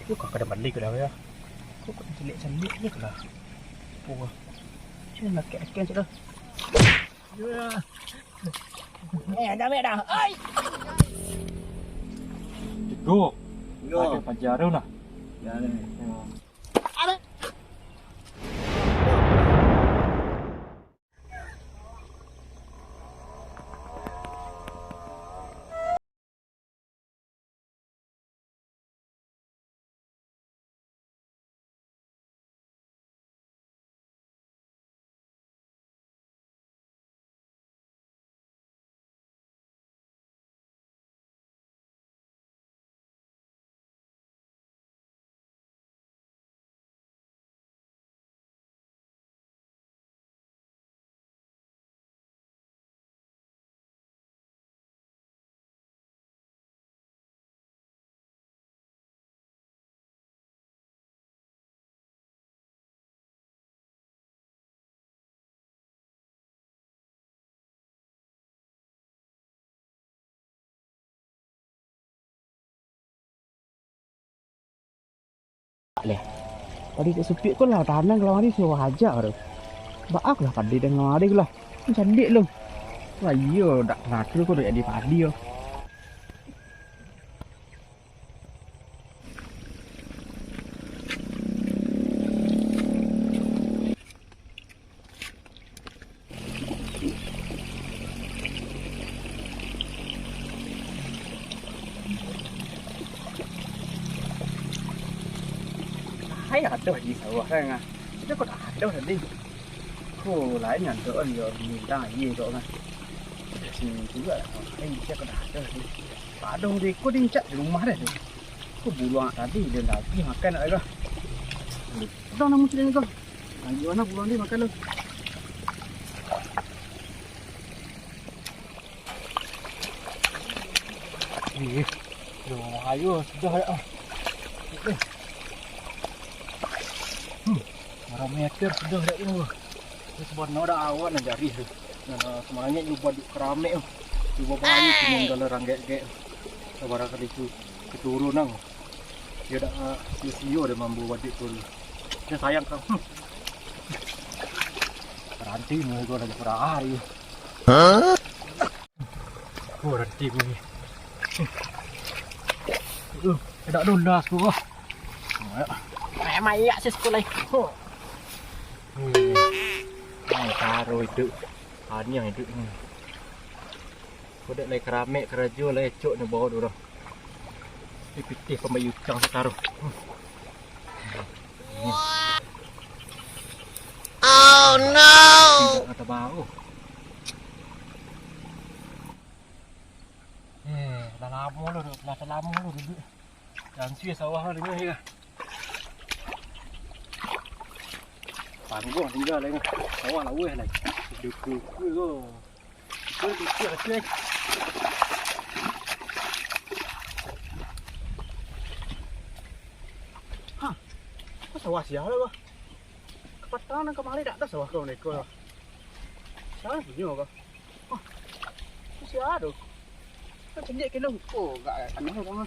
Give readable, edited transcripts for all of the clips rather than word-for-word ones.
Yuk kok kada balik dah ya. Kok celik-celik je lah. Oh. Cuma nak kek-kek je dah. Ya. Dah mek dah. Ai. Go. Ada pajar lah. Ya ni. Leh. Tadi tu sepi kau lah tanang kalau hari suruh hajar tu. Baak lah padi dengan hari lah. Candik lu. Wah iya dak nakal kau dah jadi padi yo. Hay ada di sawah kan ah. Kita kok ada tadi. Ko lại nhận được anh rồi mình đang ở gì rồi nè. Thì juga anh sẽ có ada tadi. Ada di ko din cak di rumah deh. Ko buluan tadi dia lagi makan ada lah. Dah nak muncul ni kau. Gimana buluan dia makan lu? Ih, ayo sudah ya. Marah meter sudah dah ini. Terus buat noda awan nak jari tu. Semuanya you buat kerame tu. You buat banyak cuma dalam ranggek-gek. Sebarang kali tu keturunan. Dia dah sio dia mampu buat itu. Dia sayang kau. Ranti mu kau dah berapa hari. Hah? Oh ranti mu ni. Dah dolas kau. Mày ạ, sẽ lấy. Taruh itu. Hanya itu. Kau dah lagi kerame kerja lagi cok ni bawa dulu. Ipiti pemayu cang taruh. Oh no. Kata bau. Dah lama lu, dah lama lu duduk. Jangan sih sawah ni ni. Panggung tinggal lagi. Awak lah weh lagi. Duduk ke. Duduk cek. Ha. Kau sawah siapa lah? Kepatan kemari tak ada sawah kau ni kau. Siapa punya kau? Oh. Siapa tu? Kau cendek ke lu? Oh, enggak aneh kamu.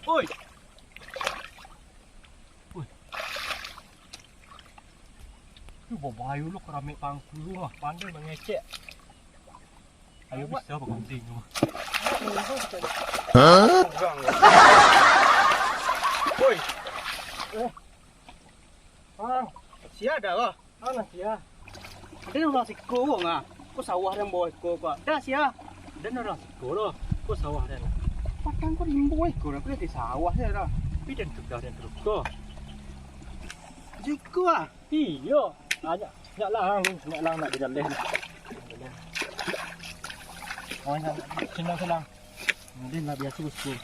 Oi. Oi. Tu bawa lu kerame pangku lu mah, pandai mengecek. Ayo bisa bergunting lu. Hah? Oi. Sia dah lah. Mana sia? Ada orang siko ngah. Kau sawah yang bawa siko kau. Dah sia. Ada orang siko loh. Kau sawah dah. Padang kau rimbo kau nak pergi sawah je dah. Tapi dan sudah dan terus kau. Jiko ah. Iya. Nak lang nak di dalam. Oh nak senang. Dia nak biasa usul.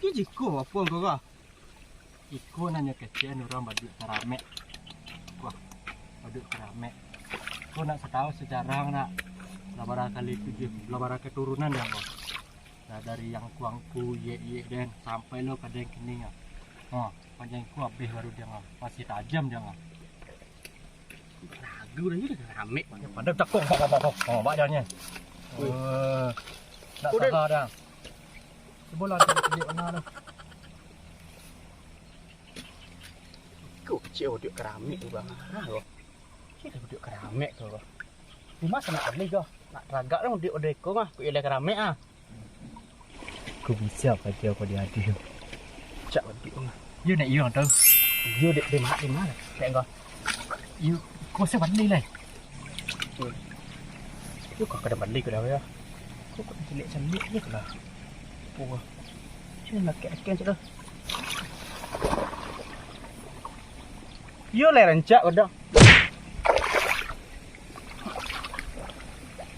Ini jiko apa kau kah? Jiko nanya kecil orang badu kerame. Wah, badu kerame. Kau nak tahu sejarah nak. Labara kali itu dia, labara keturunan yang kau. Nah dari yang kuangku ye den sampai lo pada yang kening ah. Oh, panjang ku habis baru dia ngah. Masih tajam dia ngah. Ragu dah je rame. Pada tekong. Oh, banyaknya. Tak salah dah. Sebulan tak mana dah. Kau kecil dia keramik tu bang. Kita dia keramik tu bang. Di mana nak beli kau? Nak ragak dong dia odeko mah. Ku ile keramik ah. Ku bisa pada aku dia ada. Cak dia mah. You nak you tu. You di mana? Tengok kau. You kau siapa ni lah? You kau kena balik ke dah ya. Kau kau celik je ke lah. Puah. Cuma nak kek je dah. You le rancak kau dah.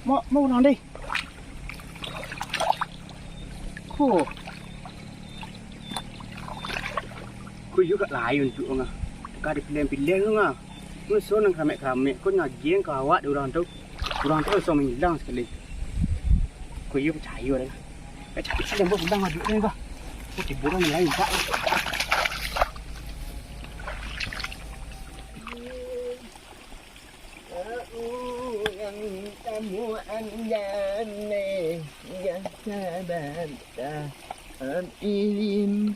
Mau nang đi. Cô juga lain tu ngah. Kadi pilih ngah. Musuh nang kami. Kau ngajian kau awak orang tu so menghilang sekali. Kau juga percaya dah. Cakap sih lembu undang madu ni kau. Kau tiburan lain tak? Kamu anjane yang sabar ilim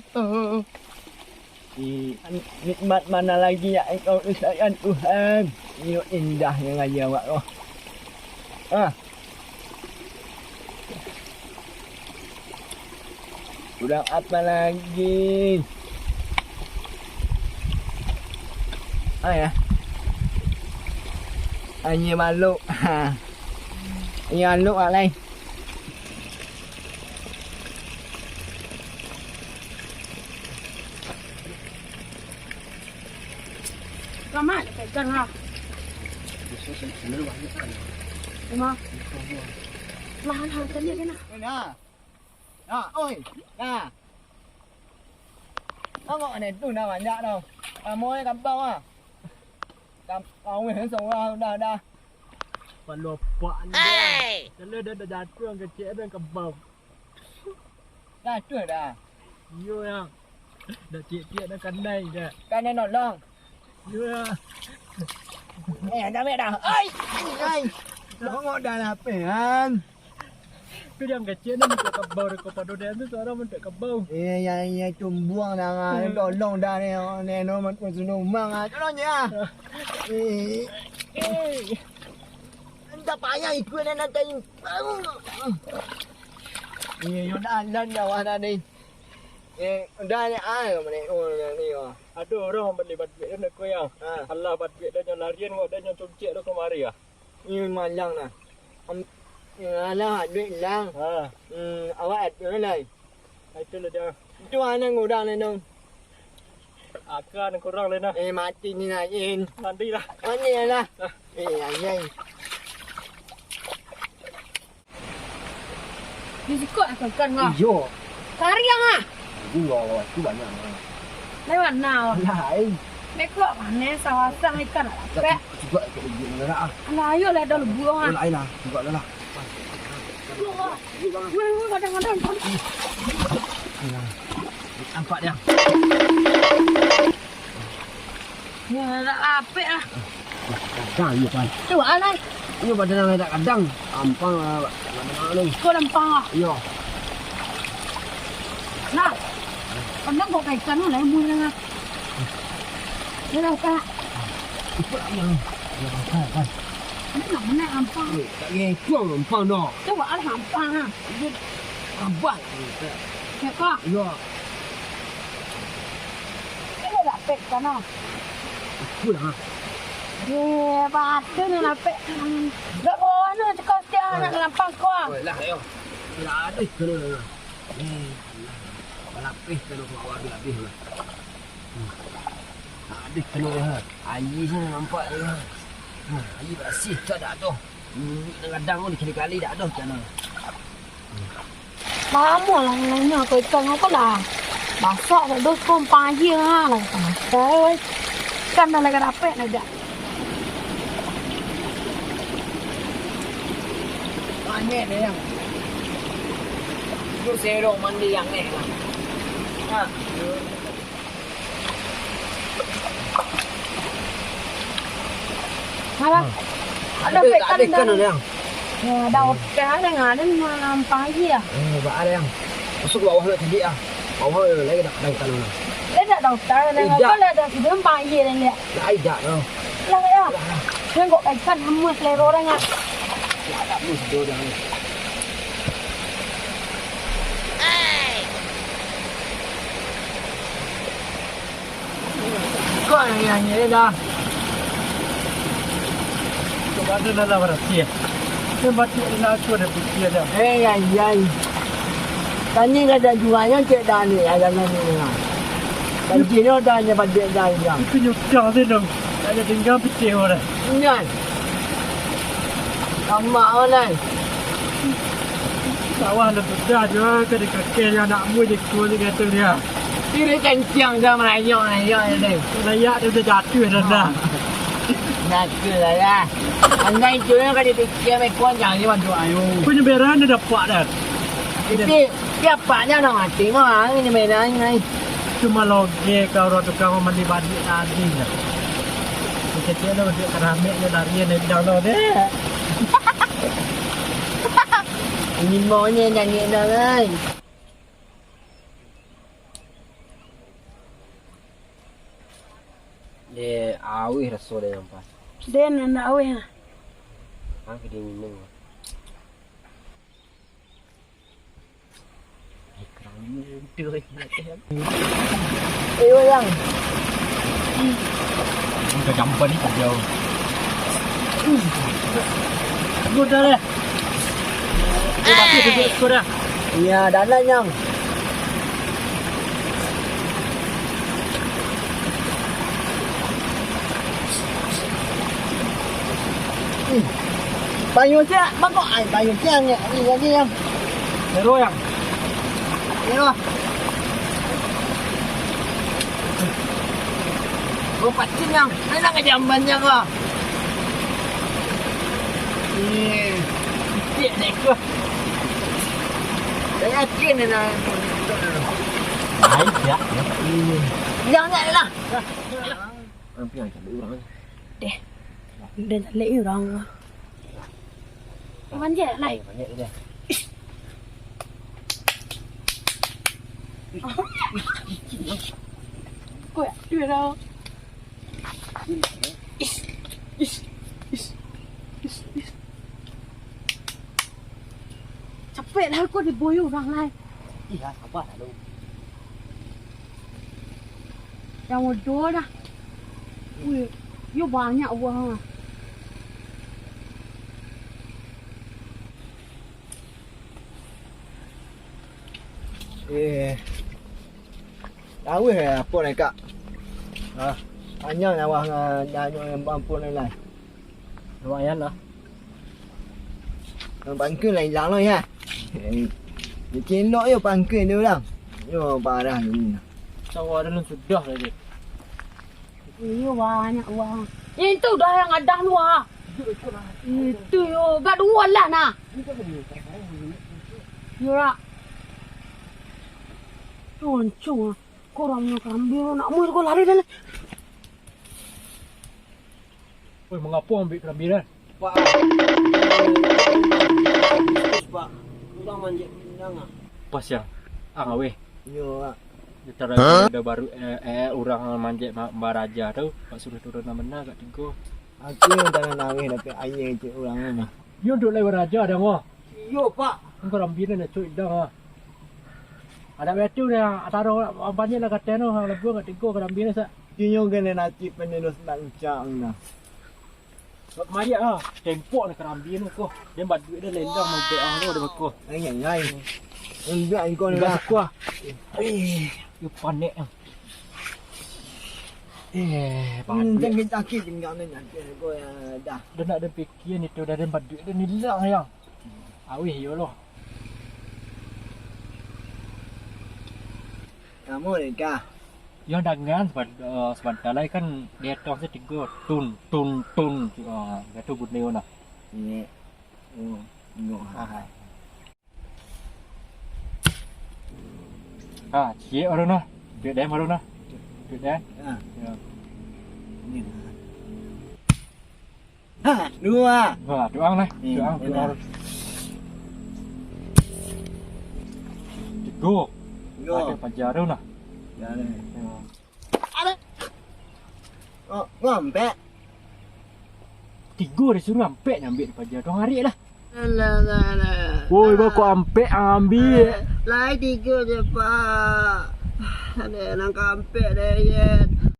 nikmat mana lagi yang engkau sayang Tuhan. Ini indahnya ngaji awak kau. Kurang apa lagi? Ya. Hanya makhluk. Hanya makhluk lah lain. Lama phải cần hả? Đúng không? Là hàng cân như thế nào? Đây nè. Đó, ôi, nè. Nó gọi này tụi nào mà nhạ đâu. Mua cắm bao à? Cắm bao người sống ra đa. Pelupan dia. Kalau dia dah jatuh kecil dia kebau. Dah cuy dah. Yo yang. Dah cik-cik dah kandai dah. Kandai nọ long. Yo yang. Dah mẹ dah. Ơi, anh. Nó ngồi đà là pengan. Tu yang kecil ni minta kebau dekat pada dia tu seorang minta kebau. Yang cumbuang dah dolong dah ni no man pun senumang ah. Tolong ya. Tak payah ikut nak tayin. Yo dah dah wana ni. Dah ni ni. Ada orang beli bat duit dia nak koyang. Allah bat duit dia yang larian kau dia yang cumcik tu kemari ah. Ni malang lah. Alah duit lang. Awak ada lai. Itulah dia. Tu anak ngudang ni dong. Akan kurang le nah. Mati ni nak in. Nantilah. Ni lah. Anjing. Di sikut akan kan ha. Yo. Kariang ah. Tu banyak. Lewat now. Lain. Mek keluar mana sawasang ikan lah. Pek. Juga ke begini lah. Lah ayo lah dah buang ah. Lain lah. Juga lah. Kadang-kadang. Nampak dia. Ya nak apik ah. Kadang you pan. Tu alai. You pada nak ada kadang. Ampang mana ni. Kau lempang ah. Yo. Nah. Pandang kau ikan lah mui lah. Dia dah kak. Ikut yang. Ya kan. Ini nak mana ampang. Tak ye kuang ampang dah. Tu alai ampang ah. Abang. Ya kak. Yo. Ini dah pek kan ah. Ikut lah. Batu ni nak pek. Dah bawa ni cakap dia nak lempang kau. Lah yo. Tidak ada kena. Lapis kena awak lapis lah. Ada kena ha. Ayi sana nampak dia. Ayi bersih tak dah tu. Kadang ni kali dah dah macam mana. Lama lah lainnya kau ikan apa lah. Masak dah dos kau pagi lah. Kau kan dah lagi rapet aja. Banyak dia yang. Itu serong mandi yang ni. Ha. Ada. Ada pekan kan dah. yang. Ya, dah okey ada ngaden malam pagi ah. Ba ada yang. Masuk bawah nak tadi ah. Bawah lagi dah kan lah. Ada doktor ada apa ada hidup pagi ni. Dah ida tu. Lah ya. Yang kok ikan hamus le orang ah. Tak mus do dah. Kau yang ni dah. Coba ada dalam berarti. Sebab tu nak aku ada fikir dah. Ay. Tani ada jualnya cek dah ni ada ni. Dan kini dah ni pada dah yang. Itu nyukar tu dong. Ada tinggal fikir orang. Nyan. Sama orang. Sawah ada bedah je ke dekat yang nak mu je ku je kata dia. Kira kencang sama rayak ni. Layak dia dah jatuh dah. Nak ke lah. Andai tu yang kali fikir mai kuan jangan ni bantu ayu. Punya beran dia dapat dah. Jadi siapanya nak mati mah ini medan ni. Cuma loge kau orang tukang mandi balik tadi lah. Kecil tu dia keramik dia lari dia bidang tu deh. Ini maunya nyanyi dah kan. Dia awih rasa dia nampak. Dia nak aweh. Aku dia minum. Yang. Kita jampan ni jauh. Sudah dah. Sudah. Ya, dalam yang. Bayu siap, bakok ai bayu siap ni. Ni lagi yang. Terus yang. Ni lah. Kau pacin yang. Ai nak jamban yang ah. Ni. Sikit ni ke. Saya yakin ni nak. Baik ya. Yang ni lah. Apa yang tak orang? Deh. Dia tak lek orang. Manja lah. Banyak dia. Kau dia dah. Capek lah kau diboyong orang lain. Iya, sabar lah lu. Yang bodoh dah. Wih, you banyak uang. Tahu apa ni kak? Tanya awak dengan ampun lain. Lumayan lah. Bangku lain lang lah ya. Dia celok je bangku dia orang. Yo parah ni. Sawah dalam sudah lagi. You banyak uang. Itu dah yang ada luar. Itu yo, gak dua lah nah. Yura. Cuncung. Korang nak ambil nak mu kau lari dah. Woi, mengapa ambil kerambilan? Pak. Pak. Ulang manjat pindang ah. Pas yang. Weh. Yo ah. Kita ada baru orang manjat baraja tu. Pak suruh turun mana kat tingko. Aku yang tangan nawih dapat air je orang ni. Yo duk lai baraja dah mo. Yo pak. Engkau kerambilan nak cuit dah. Ada betul ni, taruh banyak lah kata no, lepas kat tingko kerambilan sah. Tinyo kena nanti penerus nak ucang nah. Sebab kemarin ah, tempok ni kerambilan ko. Dia buat duit dia lendang mau beang tu dia beko. Ai. Enggak kau ni Dah lah. kuah. You panik ah. Jangan sakit tinggal ni nanti kau dah. Dia nak ada fikir ni tu dah ada buat duit dia ni hilang yang. Awih yo loh. Kamu ni kah? Yang dangan sebentar lagi kan dia tong saya tiga tun. Itu bunyi mana? Ni. Oh, ngok hai. cie baru noh. Duit den baru noh. Duit den. Ha. Ya. Ni. Ha, dua. Doang nih. Ni, Doang. ni Doang. lah. Tiga. Yo. Ada pajar tu nah. Ya ni. Ya. Oh, ngombe. Tiga dia suruh ampek ambil pajar. Kau hari lah. Alah. Woi, kau ampek ambil. Lai tiga je, Pak. Ada nak kampek dah, Yet.